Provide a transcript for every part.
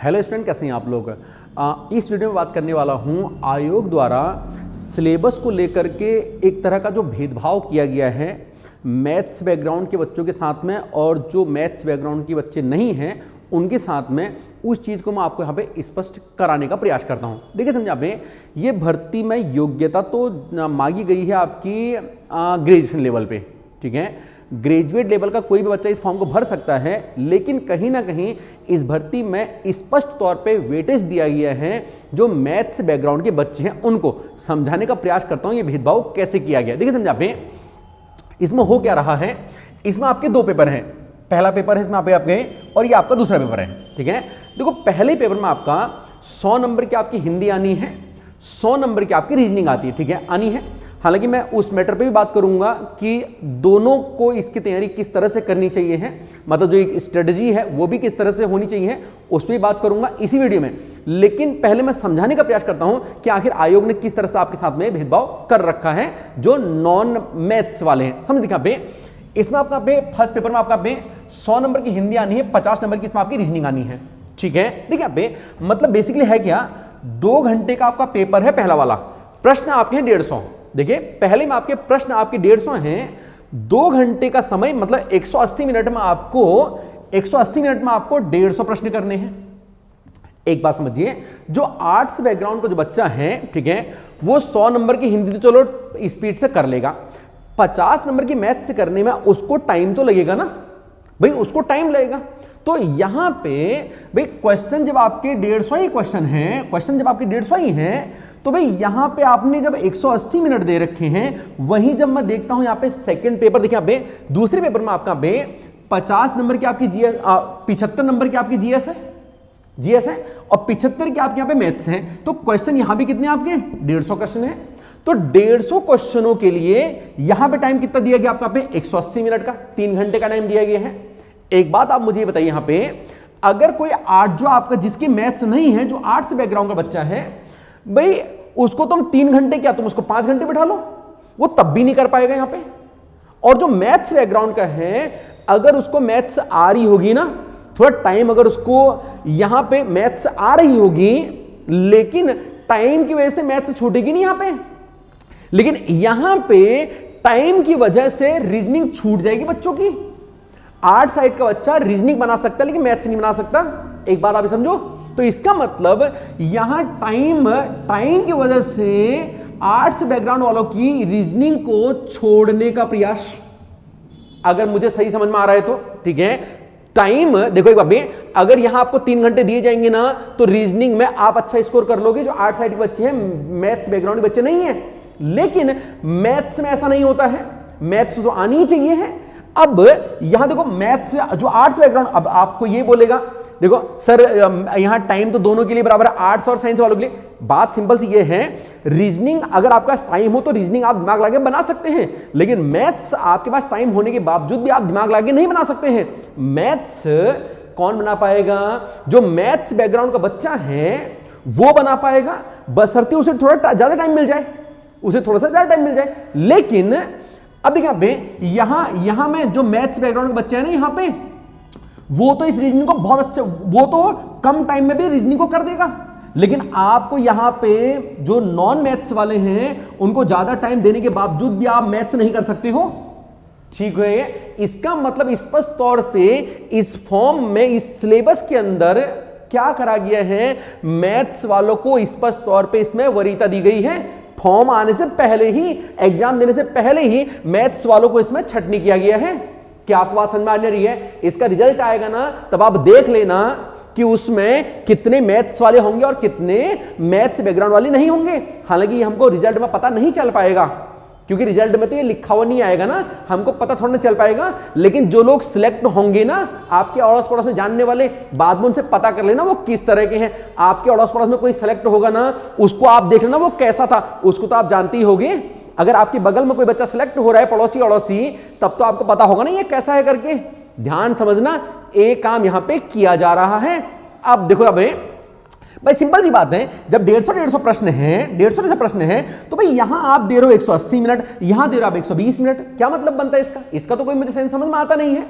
Hello student, कैसे हैं आप लोग। इस वीडियो में बात करने वाला हूं आयोग द्वारा सिलेबस को लेकर के एक तरह का जो भेदभाव किया गया है मैथ्स बैकग्राउंड के बच्चों के साथ में और जो मैथ्स बैकग्राउंड के बच्चे नहीं हैं उनके साथ में, उस चीज़ को मैं आपको यहाँ पे स्पष्ट कराने का प्रयास करता हूँ। देखिए समझा पे, ये भर्ती में योग्यता तो मांगी गई है आपकी ग्रेजुएशन लेवल पे, ठीक है। ग्रेजुएट लेवल का कोई भी बच्चा इस फॉर्म को भर सकता है, लेकिन कहीं ना कहीं इस भर्ती में स्पष्ट तौर पे वेटेज दिया गया है जो मैथ्स बैकग्राउंड के बच्चे हैं उनको। समझाने का प्रयास करता हूं ये भेदभाव कैसे किया गया। देखिए समझा पे, इसमें हो क्या रहा है, इसमें आपके दो पेपर हैं। पहला पेपर है इसमें आपके और ये आपका दूसरा पेपर है, ठीक है। देखो पहले पेपर में आपका 100 नंबर की आपकी हिंदी आनी है, 100 नंबर की आपकी रीजनिंग आती है, ठीक है, आनी है। हालांकि मैं उस मैटर पे भी बात करूंगा कि दोनों को इसकी तैयारी किस तरह से करनी चाहिए है, मतलब जो एक स्ट्रेटजी है वो भी किस तरह से होनी चाहिए, उस पर भी बात करूंगा इसी वीडियो में। लेकिन पहले मैं समझाने का प्रयास करता हूं कि आखिर आयोग ने किस तरह से आपके साथ में भेदभाव कर रखा है जो नॉन मैथ्स वाले हैं। समझ दिखा पे, इसमें आपका पे फर्स्ट पेपर में आपका पे 100 नंबर की हिंदी आनी है, 50 नंबर की इसमें आपकी रीजनिंग आनी है, ठीक है। देखिए पे मतलब बेसिकली है क्या, 2 घंटे का आपका पेपर है पहला वाला, प्रश्न आपके हैं 150। देखिए पहले में आपके प्रश्न आपके 150 हैं, 2 घंटे का समय मतलब 180 मिनट में आपको 150 प्रश्न करने हैं। एक बात समझिए, जो आर्ट्स बैकग्राउंड का जो बच्चा है, ठीक है, वो 100 नंबर की हिंदी तो चलो स्पीड से कर लेगा, 50 नंबर की मैथ से करने में उसको टाइम तो लगेगा ना भाई, उसको टाइम लगेगा। तो यहां पे भाई क्वेश्चन जब आपके 150 ही क्वेश्चन हैं, क्वेश्चन जब आपके 150 ही हैं, तो भाई यहां पे आपने जब 180 मिनट दे रखे हैं, वहीं जब मैं देखता हूं यहां पे सेकंड पेपर, देखिए यहाँ पे दूसरे पेपर में आपका पे 50 नंबर की आपकी जीएस, 75 नंबर की आपकी जीएस है और 75 के आपके यहाँ पे मैथ्स हैं। तो क्वेश्चन यहां भी कितने आपके 150 क्वेश्चन है। तो 150 क्वेश्चनों के लिए यहां पे टाइम कितना दिया गया आपका पे 180 मिनट का, 3 घंटे का टाइम दिया गया है। एक बात आप मुझे बताइए, यहां पे अगर कोई आर्ट जो आपका जिसकी मैथ्स नहीं है, जो आर्ट्स बैकग्राउंड का बच्चा है, भाई उसको तुम 3 घंटे क्या तुम उसको 5 घंटे बिठा लो, वो तब भी नहीं कर पाएगा यहां पे। और जो मैथ्स बैकग्राउंड का है, अगर उसको मैथ्स आ रही होगी ना, थोड़ा टाइम अगर उसको यहां पे मैथ्स आ रही होगी, लेकिन टाइम की वजह से मैथ्स छूटेगी नहीं यहां पे, लेकिन यहां पे टाइम की वजह से रीजनिंग छूट जाएगी बच्चों की। आर्ट साइड का बच्चा रीजनिंग बना सकता है लेकिन मैथ्स नहीं बना सकता। एक बात आप समझो, तो इसका मतलब यहां टाइम की वजह से आर्ट्स बैकग्राउंड वालों की रीजनिंग को छोड़ने का प्रयास, अगर मुझे सही समझ में आ रहा है तो ठीक है। टाइम देखो एक बात, अगर यहां आपको 3 घंटे दिए जाएंगे ना, तो रीजनिंग में आप अच्छा स्कोर कर लोगे जो आर्ट साइड के बच्चे हैं, मैथ्स बैकग्राउंड के बच्चे नहीं है। लेकिन मैथ्स में ऐसा नहीं होता है, मैथ्स तो आनी ही चाहिए है। अब यहां देखो मैथ्स जो आर्ट्स बैकग्राउंड, अब आपको ये बोलेगा देखो सर यहां टाइम तो दोनों के लिए बराबर है, आर्ट्स और साइंस वालों के लिए। बात सिंपल सी ये है, रीजनिंग अगर आपका टाइम हो तो रीजनिंग आप दिमाग लाके बना सकते हैं, लेकिन मैथ्स आपके पास टाइम होने के बावजूद भी आप दिमाग लाके नहीं बना सकते हैं। मैथ्स कौन बना पाएगा, जो मैथ्स बैकग्राउंड का बच्चा है वो बना पाएगा, बशर्ते उसे थोड़ा ज्यादा टाइम मिल जाए, उसे थोड़ा सा ज्यादा टाइम मिल जाए। लेकिन अब देखिए यहां में जो मैथ्स बैकग्राउंड के बच्चे हैं ना, यहां पे वो तो इस रीजनिंग को बहुत अच्छे, वो तो कम टाइम में भी रीजनिंग को कर देगा, लेकिन आपको यहां पे जो नॉन मैथ्स वाले हैं उनको ज्यादा टाइम देने के बावजूद भी आप मैथ्स नहीं कर सकते हो, ठीक है। इसका मतलब स्पष्ट तौर से इस फॉर्म में, इस सिलेबस के अंदर क्या करा गया है, मैथ्स वालों को स्पष्ट तौर पे इसमें वरीयता दी गई है। फॉर्म आने से पहले ही, एग्जाम देने से पहले ही मैथ्स वालों को इसमें छटनी किया गया है। क्या आपको बात समझ में आ रही है? इसका रिजल्ट आएगा ना, तब आप देख लेना कि उसमें कितने मैथ्स वाले होंगे और कितने मैथ्स बैकग्राउंड वाले नहीं होंगे। हालांकि हमको रिजल्ट में पता नहीं चल पाएगा, क्योंकि रिजल्ट में तो ये लिखा हुआ नहीं आएगा ना, हमको पता थोड़ा ना चल पाएगा। लेकिन जो लोग सिलेक्ट होंगे ना, आपके अड़ोस पड़ोस में जानने वाले, बाद में उनसे पता कर लेना वो किस तरह के हैं। आपके अड़ोस पड़ोस में कोई सिलेक्ट होगा ना, उसको आप देख लेना वो कैसा था, उसको तो आप जानते ही होगे। अगर आपके बगल में कोई बच्चा सिलेक्ट हो रहा है, पड़ोसी अड़ोसी, तब तो आपको पता होगा ना ये कैसा है करके। ध्यान समझना, एक काम यहां पे किया जा रहा है। अब देखो भाई सिंपल सी बात है, जब 150 प्रश्न हैं, 150 प्रश्न हैं, तो भाई यहां आप दे रहे हो 180 मिनट, यहां दे रहे हो आप 120 मिनट, क्या मतलब बनता है इसका? इसका तो कोई मुझे सेंस समझ में आता नहीं है।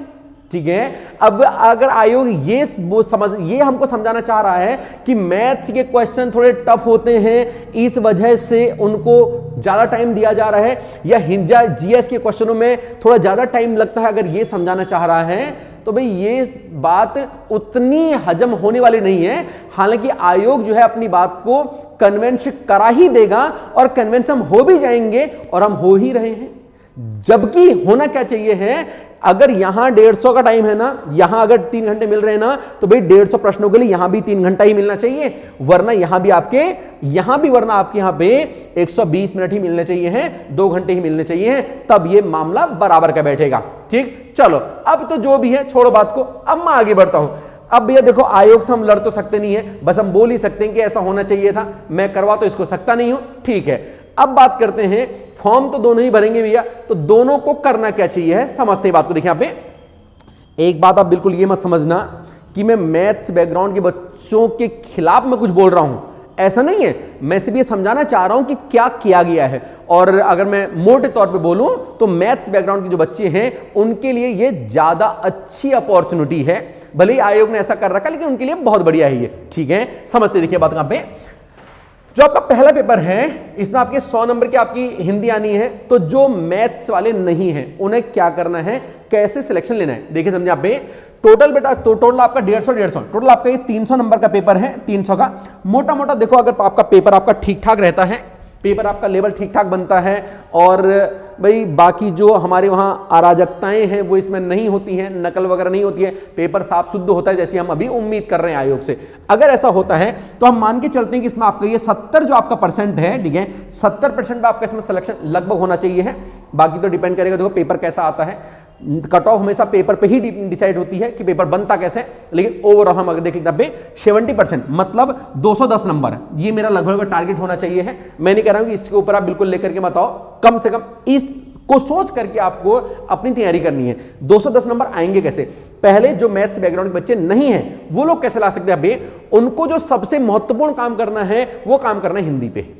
ठीक है। अब अगर आयोग ये हमको समझाना चाह रहा है कि मैथ्स के क्वेश्चन थोड़े टफ होते हैं, इस वजह से उनको ज्यादा टाइम दिया जा रहा है, या जीएस के क्वेश्चनों में थोड़ा ज्यादा टाइम लगता है, अगर ये समझाना चाह रहा है तो भाई ये बात उतनी हजम होने वाली नहीं है। हालांकि आयोग जो है अपनी बात को कन्वेंस करा ही देगा, और कन्वेंस हम हो भी जाएंगे, और हम हो ही रहे हैं। जबकि होना क्या चाहिए है, अगर यहां 150 का टाइम है ना, यहां अगर 3 घंटे मिल रहे हैं ना, तो भाई 150 प्रश्नों के लिए यहां भी 3 घंटा ही मिलना चाहिए, वरना यहां भी आपके यहां पे 120 मिनट ही मिलने चाहिए हैं, 2 घंटे ही मिलने चाहिए हैं, तब ये मामला बराबर का बैठेगा। ठीक, चलो अब तो जो भी है छोड़ो बात को, अब मैं आगे बढ़ता हूं। अब भैया देखो, आयोग से हम लड़ तो सकते नहीं है, बस हम बोल ही सकते हैं कि ऐसा होना चाहिए था, मैं करवा तो इसको सकता नहीं हूं। ठीक है, अब बात करते हैं, फॉर्म तो दोनों ही भरेंगे भैया, तो दोनों को करना क्या चाहिए है, समझते हैं बात को। देखिए यहां पे एक बात आप बिल्कुल ये मत समझना कि मैं मैथ्स बैकग्राउंड के बच्चों के खिलाफ मैं कुछ बोल रहा हूं, ऐसा नहीं है। मैं सिर्फ ये समझाना चाह रहा हूं कि क्या किया गया है, और अगर मैं मोटे तौर पे बोलूं तो मैथ्स बैकग्राउंड के जो बच्चे हैं उनके लिए ये ज्यादा अच्छी अपॉर्चुनिटी है। भले ही आयोग ने ऐसा कर रखा, लेकिन उनके लिए बहुत बढ़िया है ये। ठीक है, समझते देखिए बात कहां पे। जो आपका पहला पेपर है, इसमें आपके 100 नंबर की आपकी हिंदी आनी है, तो जो मैथ्स वाले नहीं हैं उन्हें क्या करना है, कैसे सिलेक्शन लेना है, देखिए समझे। आप पे टोटल बेटा, तो टोटल आपका 150 टोटल आपका ये 300 नंबर का पेपर है, 300 का मोटा मोटा। देखो अगर आपका पेपर आपका ठीक ठाक रहता है, पेपर आपका लेवल ठीक ठाक बनता है, और भाई बाकी जो हमारे वहां अराजकताएं हैं वो इसमें नहीं होती हैं, नकल वगैरह नहीं होती है, पेपर साफ शुद्ध होता है, जैसे हम अभी उम्मीद कर रहे हैं आयोग से। अगर ऐसा होता है तो हम मान के चलते हैं कि इसमें आपका ये 70 जो आपका परसेंट है, ठीक है, 70% पे आपका इसमें सिलेक्शन लगभग होना चाहिए है। बाकी तो डिपेंड करेगा, देखो पेपर कैसा आता है, कट ऑफ हमेशा पेपर पे ही डिसाइड होती है कि पेपर बनता कैसे, लेकिन ओवरऑल हम अगर देख लेते 70%, मतलब 210 नंबर, ये मेरा लगभग टारगेट होना चाहिए है। मैं नहीं कह रहा हूं कि इसके ऊपर आप बिल्कुल लेकर के मत आओ, कम से कम इसको सोच करके आपको अपनी तैयारी करनी है। 210 नंबर आएंगे कैसे, पहले जो मैथ्स बैकग्राउंड के बच्चे नहीं हैं वो लोग कैसे ला सकते हैं, अभी उनको जो सबसे महत्वपूर्ण काम करना है वो काम करना है हिंदी पे।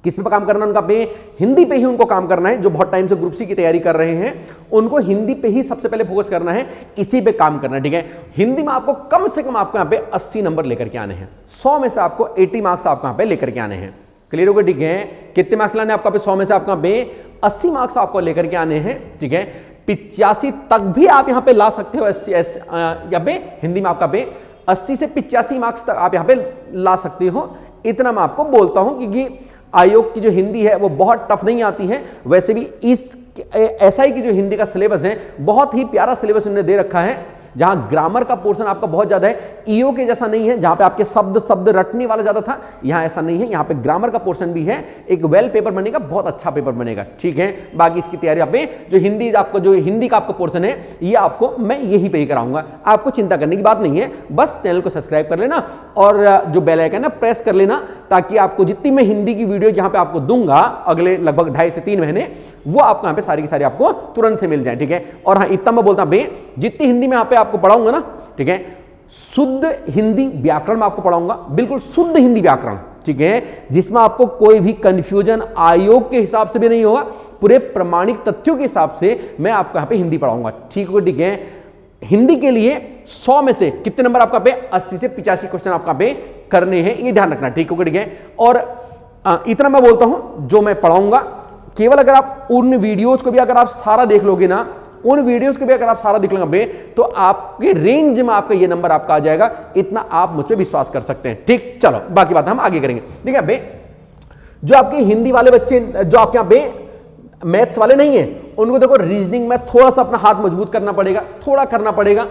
किस पे काम करना है उनका, पे हिंदी पे ही उनको काम करना है। जो बहुत टाइम से ग्रुप सी की तैयारी कर रहे हैं उनको हिंदी पे ही सबसे पहले फोकस करना है, इसी पे काम करना है। ठीक है, हिंदी में आपको कम से कम आपको यहाँ पे 80 नंबर लेकर के आने हैं, 100 में से आपको 80 मार्क्स आपको यहाँ पे लेकर के आने हैं। क्लियर हो गया, ठीक है। कितने मार्क्स लाने आपका 100 में से आपको यहाँ पे 80 मार्क्स आपको लेकर के आने हैं। ठीक है, 85 तक भी आप यहाँ पे ला सकते हो, यहाँ पे हिंदी में आपका पे 80 से 85 मार्क्स तक आप यहाँ पे ला सकते हो। इतना मैं आपको बोलता हूं क्योंकि आयोग की जो हिंदी है वो बहुत टफ नहीं आती है। वैसे भी इस एसआई की जो हिंदी का सिलेबस है बहुत ही प्यारा सिलेबस उन्होंने दे रखा है, जहां ग्रामर का पोर्शन आपका बहुत ज्यादा है। ईओ के जैसा नहीं है जहां पे आपके शब्द रटने वाला ज्यादा था, यहां ऐसा नहीं है, यहां पे ग्रामर का पोर्शन भी है। एक वेल पेपर बनेगा, बहुत अच्छा पेपर बनेगा। ठीक है, बाकी इसकी तैयारी आप जो हिंदी का आपका पोर्शन है ये आपको मैं यहीं पे ही कराऊंगा, आपको चिंता करने की बात नहीं है। बस चैनल को सब्सक्राइब कर लेना और जो बेल आइकन है प्रेस कर लेना, ताकि आपको जितनी मैं हिंदी की वीडियो जहां पे आपको दूंगा अगले लगभग 2.5 से 3 महीने, वो आपको यहाँ पे सारी की सारी आपको तुरंत से मिल जाए। ठीक है, और हाँ इतना मैं बोलता हूं, जितनी हिंदी में यहाँ पे आपको पढ़ाऊंगा ना, ठीक है, शुद्ध हिंदी व्याकरण में आपको पढ़ाऊंगा, बिल्कुल शुद्ध हिंदी व्याकरण। ठीक है, जिसमें आपको कोई भी कंफ्यूजन आयोग के हिसाब से भी नहीं होगा, पूरे प्रमाणिक तथ्यों के हिसाब से मैं आपको यहाँ पे हिंदी पढ़ाऊंगा। ठीक है, ठीक है। हिंदी के लिए 100 में से कितने नंबर आपका पे 80 से 85 क्वेश्चन आपका पे करने हैं, ये ध्यान रखना। ठीक है, ठीक है। और इतना मैं बोलता हूं जो मैं पढ़ाऊंगा, केवल अगर आप उन वीडियोज को भी अगर आप सारा देख लोगे ना, उन वीडियोस को भी अगर आप सारा देख लोगे तो आपके रेंज में आपका ये नंबर आपका आ जाएगा, इतना आप मुझ पे विश्वास कर सकते हैं। ठीक, चलो बाकी बात हम आगे करेंगे। ठीक है बे, जो आपके हिंदी वाले बच्चे, जो आपके यहाँ पे मैथ्स वाले नहीं है, उनको देखो रीजनिंग में थोड़ा सा अपना हाथ मजबूत करना पड़ेगा, थोड़ा करना पड़ेगा।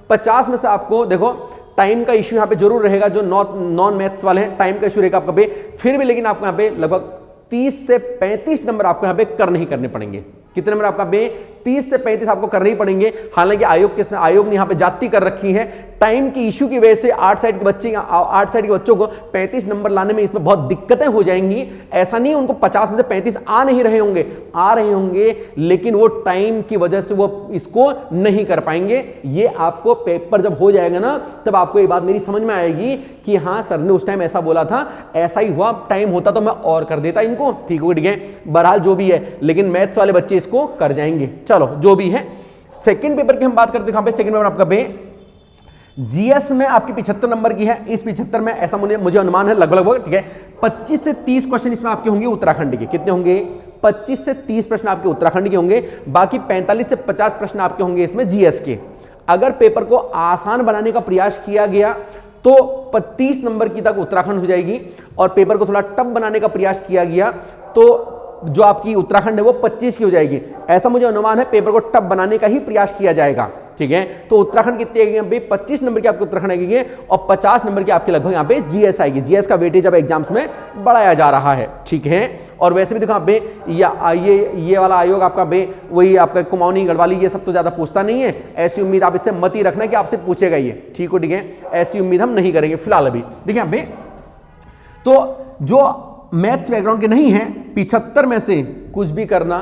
50 में से आपको देखो टाइम का इश्यू यहाँ पे जरूर रहेगा, जो नॉन मैथ्स वाले हैं टाइम का इश्यू रहेगा आपका पे, फिर भी लेकिन आपको यहाँ पे लगभग 30 से 35 नंबर आपको यहाँ पे करने ही करने पड़ेंगे। कितने नंबर आपका पे 30 से 35 आपको करने ही पड़ेंगे। हालांकि आयोग ने यहाँ पे जाती कर रखी है, टाइम की इश्यू की वजह से आर्ट साइड के बच्चों को 35 नंबर लाने में इसमें बहुत दिक्कतें हो जाएंगी। ऐसा नहीं उनको 50 में से 35 आ नहीं रहे होंगे, आ रहे होंगे, लेकिन वो टाइम की वजह से वो इसको नहीं कर पाएंगे। ये आपको पेपर जब हो जाएगा ना, तब आपको ये बात मेरी समझ में आएगी कि हाँ सर ने उस टाइम ऐसा बोला था, ऐसा ही हुआ, टाइम होता तो मैं और कर देता इनको। ठीक है, ठीक है। बहरहाल जो भी है, लेकिन मैथ्स वाले बच्चे इसको कर जाएंगे। चलो जो भी है, सेकंड पेपर की हम बात करते हैं, सेकंड पेपर आपका जीएस में आपकी 75 नंबर की है। इस 75 में ऐसा मुझे अनुमान है लगभग, ठीक है, 25 से 30 क्वेश्चन इसमें आपके होंगे उत्तराखंड के। कितने होंगे? 25 से 30 प्रश्न आपके उत्तराखंड के होंगे, बाकी 45 से 50 प्रश्न आपके होंगे इसमें जीएस के। अगर पेपर को आसान बनाने का प्रयास किया गया तो 30 नंबर की तक उत्तराखंड हो जाएगी, और पेपर को थोड़ा टफ बनाने का प्रयास किया गया तो जो आपकी उत्तराखंड है वो 25 की हो जाएगी। ऐसा मुझे अनुमान है, पेपर को टफ बनाने का ही प्रयास किया जाएगा, ठीक है। तो उत्तराखंड कितनी आएगी यहाँ पे? 25 नंबर की आपके उत्तराखंड आएगी, और 50 नंबर की आपके लगभग यहाँ पे जीएस आएगी। जीएस का वेटेज अब एग्जाम्स में बढ़ाया जा रहा है, ठीक है। और वैसे भी देखो यहाँ पे ये वाला आयोग आपका वही आपका कुमाऊनी गढ़वाली ये सब तो ज्यादा पूछता नहीं है। ऐसी उम्मीद आप इससे मत ही रखना कि आपसे पूछेगा ये, ठीक हो, ठीक है। ऐसी उम्मीद हम नहीं करेंगे फिलहाल अभी। देखिए यहाँ पे तो जो मैथ्स बैकग्राउंड के नहीं है, 75 में से कुछ भी करना,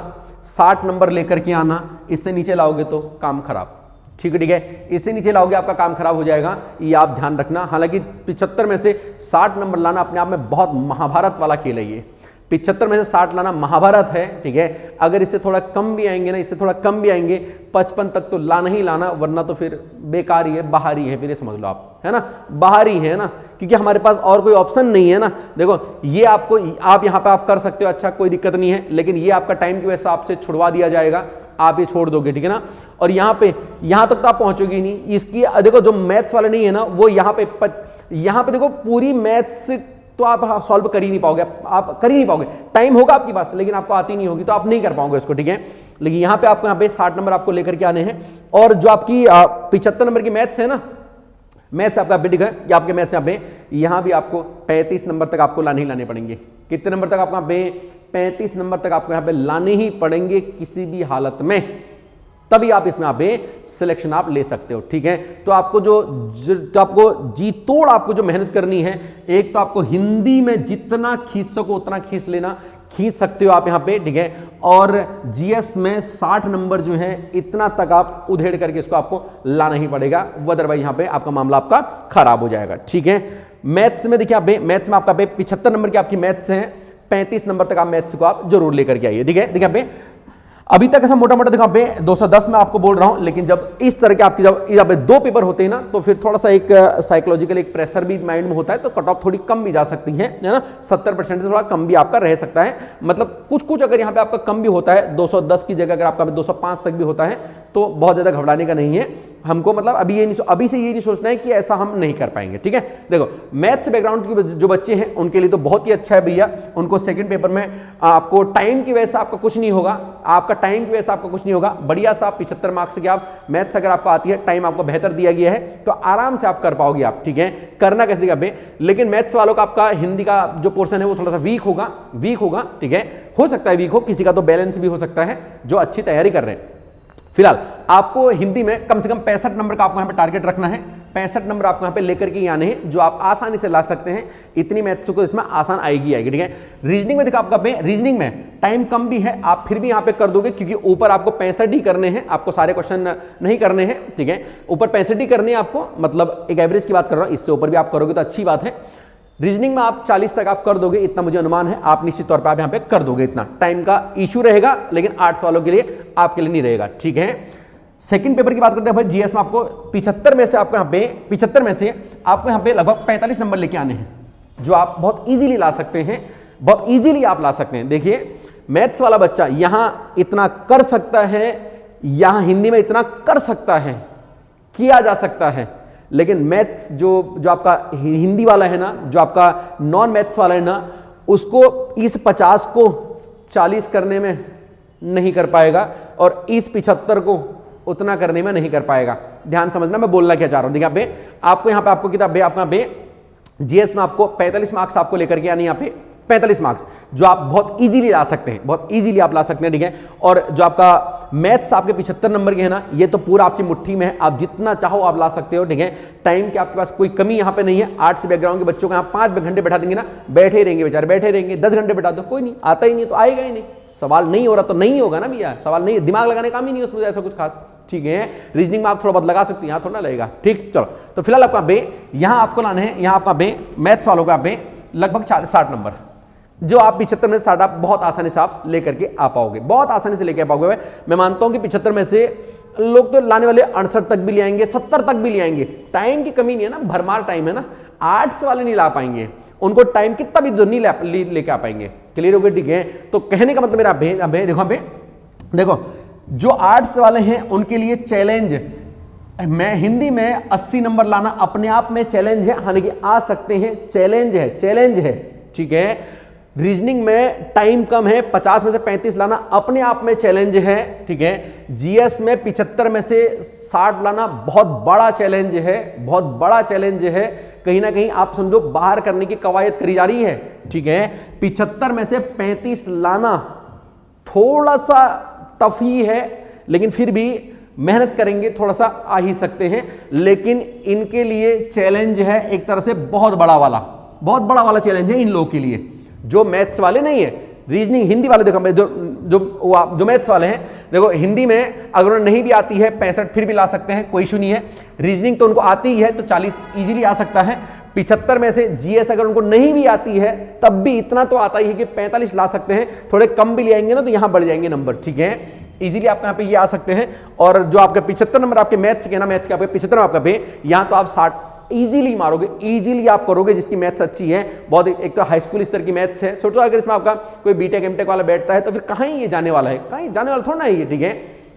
60 नंबर लेकर के आना, इससे नीचे लाओगे तो काम खराब, ठीक है, ठीक है। इससे नीचे लाओगे आपका काम खराब हो जाएगा, ये आप ध्यान रखना। हालांकि 75 में से 60 नंबर लाना अपने आप में बहुत महाभारत वाला खेल है ये। 75 में से 60 लाना महाभारत है, ठीक है। अगर इससे थोड़ा कम भी आएंगे ना, इससे थोड़ा कम भी आएंगे, 55 तक तो लाना ही लाना, वरना तो फिर बेकार ही है, बाहर ही है, फिर ये समझ लो आप, है ना, बाहर ही है ना, क्योंकि हमारे पास और कोई ऑप्शन नहीं है ना। देखो ये आपको, आप यहाँ पे आप कर सकते हो, अच्छा कोई दिक्कत नहीं है, लेकिन ये आपका टाइम की वजह से आपसे छुड़वा दिया जाएगा, आप ये छोड़ दोगे, ठीक है ना। और यहाँ पे यहाँ तक तो आप पहुंचोगे ही नहीं। इसकी देखो जो मैथ्स वाले नहीं है ना, वो यहाँ पे देखो पूरी मैथ्स तो आप सॉल्व कर ही नहीं पाओगे, आप कर ही नहीं पाओगे। टाइम होगा आपके पास, लेकिन आपको आती नहीं होगी तो आप नहीं कर पाओगे इसको, ठीक है। लेकिन यहाँ पे आपको यहाँ पे 60 नंबर आपको लेकर के आने हैं, और जो आपकी 75 नंबर की मैथ्स है ना, मैथ्स आपका ठीक है, कि आपके मैथ्स यहाँ भी आपको 35 नंबर तक आपको लाने ही लाने पड़ेंगे। कितने नंबर तक आपको यहाँ पे? 35 नंबर तक आपको यहाँ पे लाने ही पड़ेंगे किसी भी हालत में, तभी आप इसमें आप सिलेक्शन आप ले सकते हो, ठीक है। तो आपको आपको जी तोड़ आपको जो मेहनत करनी है, एक तो आपको हिंदी में जितना खींच सको उतना खींच सकते हो आप यहाँ पे, ठीक है। और जीएस में 60 नंबर जो है इतना तक आप उधेड़ करके इसको आपको लाना ही पड़ेगा, अदरवाइज यहाँ पे आपका मामला आपका खराब हो जाएगा, ठीक है। मैथ्स में देखिए आप मैथ्स में आपका 75 नंबर की आपकी मैथ्स है, 35 नंबर तक आप मैथ्स को आप जरूर लेकर के आइए, ठीक है। देखिए यहाँ पे अभी तक ऐसा मोटा मोटा देखो पे 210 में आपको बोल रहा हूं, लेकिन जब इस तरह के आपकी जब यहाँ पे 2 पेपर होते हैं ना, तो फिर थोड़ा सा एक साइकोलॉजिकल एक प्रेशर भी माइंड में होता है, तो कट ऑफ थोड़ी कम भी जा सकती है ना। 70% से थोड़ा कम भी आपका रह सकता है, मतलब कुछ अगर यहाँ पे आपका कम भी होता है, 210 की जगह अगर आपका 205 तक भी होता है, तो बहुत ज्यादा घबराने का नहीं है हमको। मतलब अभी से ये नहीं सोचना है कि ऐसा हम नहीं कर पाएंगे, ठीक है। देखो मैथ्स बैकग्राउंड के जो बच्चे हैं उनके लिए तो बहुत ही अच्छा है भैया, उनको सेकंड पेपर में आपको टाइम की वजह से आपका कुछ नहीं होगा, आपका टाइम की वजह से आपका कुछ नहीं होगा। बढ़िया सा 75 मार्क्स की आप मैथ्स अगर आपको आती है, टाइम आपको बेहतर दिया गया है, तो आराम से आप कर पाओगे आप, ठीक है। करना कैसे दिखा बे, लेकिन मैथ्स वालों का आपका हिंदी का जो पोर्शन है वो थोड़ा सा वीक होगा, ठीक है। हो सकता है वीक हो, किसी का तो बैलेंस भी हो सकता है जो अच्छी तैयारी कर रहे हैं। फिलहाल आपको हिंदी में कम से कम 65 नंबर का आपको यहाँ पे टारगेट रखना है। 65 नंबर आपको यहाँ पे लेकर के आने हैं, जो आप आसानी से ला सकते हैं। इतनी मैथ्स को इसमें आसान आएगी, ठीक है। रीजनिंग में देखा आपका रीजनिंग में टाइम कम भी है, आप फिर भी यहाँ पे कर दोगे, क्योंकि ऊपर आपको 65 ही करने हैं, आपको सारे क्वेश्चन नहीं करने हैं, ठीक है। ऊपर 65 ही करने हैं आपको, मतलब एक एवरेज की बात कर रहा हूँ, इससे ऊपर भी आप करोगे तो अच्छी बात है। रीजनिंग में आप 40 तक आप कर दोगे, इतना मुझे अनुमान है, आप निश्चित तौर पे आप यहाँ पे कर दोगे। इतना टाइम का इशू रहेगा, लेकिन आर्ट्स वालों के लिए आपके लिए नहीं रहेगा, ठीक है। सेकंड पेपर की बात करते हैं भाई, जीएस में आपको 75 में से आपको यहाँ पे 75 में से आपको यहाँ पे लगभग 45 नंबर लेके आने हैं, जो आप बहुत इजीली ला सकते हैं, बहुत इजीली आप ला सकते हैं। देखिए मैथ्स वाला बच्चा यहाँ इतना कर सकता है, यहाँ हिंदी में इतना कर सकता है, किया जा सकता है, लेकिन मैथ्स जो आपका हिंदी वाला है ना, जो आपका नॉन मैथ्स वाला है ना, उसको इस 50 को 40 करने में नहीं कर पाएगा, और इस 75 को उतना करने में नहीं कर पाएगा। ध्यान समझना मैं बोलना क्या चाह रहा हूं। देखिए यहाँ पे आपको किताब आपका जीएस में आपको 45 मार्क्स आपको लेकर के आनी, यहाँ पे 45 मार्क्स जो आप बहुत इजीली ला सकते हैं, बहुत इजीली आप ला सकते हैं, ठीक है। और जो आपका मैथ्स आपके 75 नंबर के है ना, ये तो पूरा आपकी मुट्ठी में है, आप जितना चाहो आप ला सकते हो, ठीक है। टाइम की आपके पास कोई कमी यहाँ पे नहीं है। आर्ट्स बैकग्राउंड के बच्चों को यहाँ 5 घंटे बैठा देंगे ना, बैठे रहेंगे बेचारे, बैठे रहेंगे। 10 घंटे बैठा दो, कोई नहीं, आता ही नहीं तो आएगा ही नहीं। सवाल नहीं हो रहा तो नहीं होगा ना भैया, सवाल नहीं, दिमाग लगाने काम ही नहीं उसमें ऐसा कुछ खास, ठीक है। रीजनिंग में आप थोड़ा बहुत लगा सकते हैं, यहाँ थोड़ा ना लगेगा, ठीक। चलो तो फिलहाल आपका यहाँ आपको लाने हैं, यहाँ आपका मैथ्स वालों का लगभग 60 नंबर, जो आप 75 में से 60 आप बहुत आसानी से आप लेकर के आ पाओगे, बहुत आसानी से लेकर आ पाओगे। मैं मानता हूं कि 75 में से लोग तो लाने वाले 68 तक भी ले आएंगे, 70 तक भी ले आएंगे, टाइम की कमी नहीं है ना, भरमार टाइम है ना, आर्ट्स वाले नहीं ला पाएंगे, उनको टाइम कितना भी जो नहीं लेके आ पाएंगे। क्लियर हो गया, ठीक है। तो कहने का मतलब मेरा देखो जो आर्ट्स वाले हैं उनके लिए चैलेंज, मैं हिंदी में 80 नंबर लाना अपने आप में चैलेंज है, हालांकि आ सकते हैं, चैलेंज है, ठीक है। रीजनिंग में टाइम कम है, 50 में से 35 लाना अपने आप में चैलेंज है, ठीक है। जीएस में 75 में से 60 लाना बहुत बड़ा चैलेंज है, बहुत बड़ा चैलेंज है। कहीं ना कहीं आप समझो बाहर करने की कवायद करी जा रही है, ठीक है। 75 में से 35 लाना थोड़ा सा टफ ही है, लेकिन फिर भी मेहनत करेंगे थोड़ा सा आ ही सकते हैं। लेकिन इनके लिए चैलेंज है एक तरह से बहुत बड़ा वाला चैलेंज है इन लोगों के लिए, जो मैथ्स वाले नहीं है। रीजनिंग हिंदी वाले देखो, जो मैथ्स वाले हैं, देखो हिंदी में अगर उन्हें नहीं भी आती है 65 फिर भी ला सकते हैं, कोई इशू नहीं है। रीजनिंग तो उनको आती ही है तो 40 इजीली आ सकता है। 75 में से जीएस अगर उनको नहीं भी आती है तब भी इतना तो आता ही है कि 45 ला सकते हैं, थोड़े कम भी ले आएंगे ना तो यहां बढ़ जाएंगे नंबर, ठीक है। इजीली आप यहाँ पे ये आ सकते हैं। और जो आपके 75 नंबर आपके मैथ्स के ना, मैथ्स के आपके 75 आपका पे, यहां तो आप 60 इजीली मारोगे, इजीली आप करोगे जिसकी मैथ्स अच्छी है बहुत। एक तो हाई स्कूल स्तर की मैथ्स है, सोचो अगर इसमें आपका कोई बीटेक एमटेक वाला बैठता है तो फिर कहाँ ये जाने वाला है, कहीं जाने वाला थोड़ा ना है ये, ठीक है।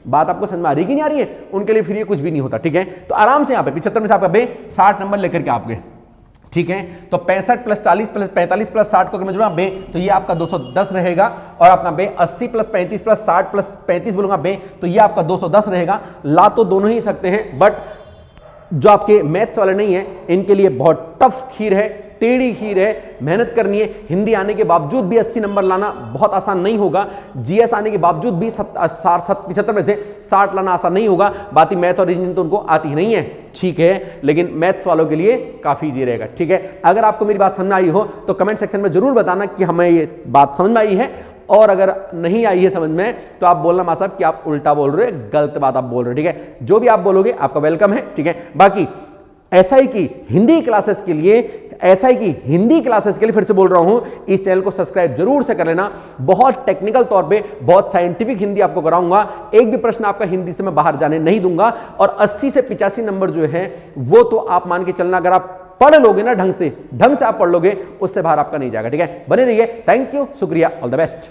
बात आपको समझ में आ रही कि नहीं आ रही है, उनके लिए फिर ये कुछ भी नहीं होता, ठीक है। तो आराम से यहाँ पे 75 में से आपका बे 60 नंबर लेकर के आपके, ठीक है। तो 65 प्लस 40 प्लस 45 प्लस 60 को अगर मैं जोड़ा बे तो ये आपका 210 रहेगा। और अपना बे 80 प्लस 35 प्लस 60 प्लस 35 बोलूंगा बे तो ये आपका 210 रहेगा। ला तो दोनों ही सकते हैं, बट जो आपके मैथ्स वाले नहीं है इनके लिए बहुत टफ खीर है, टेढ़ी खीर है, मेहनत करनी है। हिंदी आने के बावजूद भी 80 नंबर लाना बहुत आसान नहीं होगा, जीएस आने के बावजूद भी 75 में से 60 लाना आसान नहीं होगा। बाकी मैथ और रीजनिंग तो उनको आती ही नहीं है, ठीक है, लेकिन मैथ्स वालों के लिए काफी इजी रहेगा, ठीक है। अगर आपको मेरी बात समझ में आई हो तो कमेंट सेक्शन में जरूर बताना कि हमें ये बात समझ में आई है, और अगर नहीं आई है समझ में तो आप बोलना मां साहब कि आप उल्टा बोल रहे हो, गलत बात आप बोल रहे हो, ठीक है। जो भी आप बोलोगे आपका वेलकम है, ठीक है। बाकी एसआई की हिंदी क्लासेस के लिए, फिर से बोल रहा हूं, इस चैनल को सब्सक्राइब जरूर से कर लेना। बहुत टेक्निकल तौर पे बहुत साइंटिफिक हिंदी आपको कराऊंगा, एक भी प्रश्न आपका हिंदी से मैं बाहर जाने नहीं दूंगा। और 80 से 85 नंबर जो है वो तो आप मान के चलना, अगर आप पढ़ लोगे ना ढंग से आप पढ़ लोगे, उससे बाहर आपका नहीं जाएगा, ठीक है। बने रहिए, थैंक यू, शुक्रिया, ऑल द बेस्ट।